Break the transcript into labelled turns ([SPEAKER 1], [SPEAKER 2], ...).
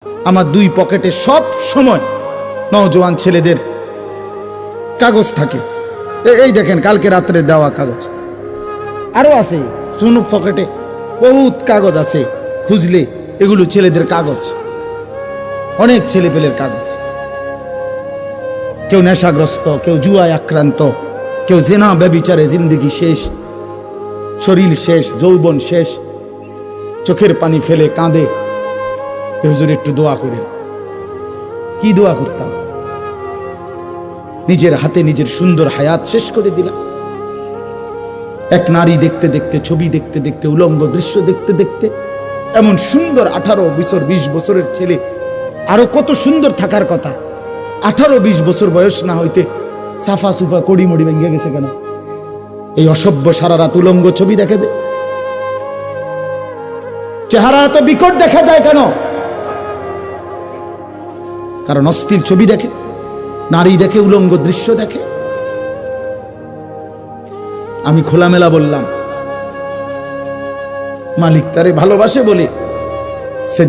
[SPEAKER 1] আমার দুই পকেটে সব সময় নওজোয়ান ছেলেদের কাগজ থাকে। এই দেখেন কালকে রাত্রে দেওয়া কাগজ, আরো আছে সুনুক পকেটে বহুত কাগজ আছে, খুঁজলে এগুলো ছেলেদের কাগজ, অনেক ছেলে পেলের কাগজ। কেউ নেশাগ্রস্ত, কেউ জুয়ায় আক্রান্ত, কেউ জেনা ব্যভিচারে জিন্দেগি শেষ, শরীর শেষ, যৌবন শেষ, চোখের পানি ফেলে কাঁদে। হুজুর একটু দোয়া করেন। কি দোয়া করতাম? নিজের হাতে নিজের সুন্দর হায়াত শেষ করে দিলাম। এক নারী দেখতে দেখতে, ছবি দেখতে দেখতে, উলঙ্গ দৃশ্য দেখতে দেখতে, এমন সুন্দর 18 বছর 20 বছরের ছেলে, আরো কত সুন্দর থাকার কথা, 18-20 বছর বয়স না হইতে সাফা সুফা কড়ি মড়ি ভেঙে গেছে কেন? এই অসভ্য সারা রাত উলঙ্গ ছবি দেখে যে, চেহারা এত বিকট দেখা যায় কেন? কারণ অস্থির ছবি দেখে, নারী দেখে, উলঙ্গ দৃশ্য দেখে। আমি খোলামেলা বললাম, মালিক তারে ভালোবাসে বলে সে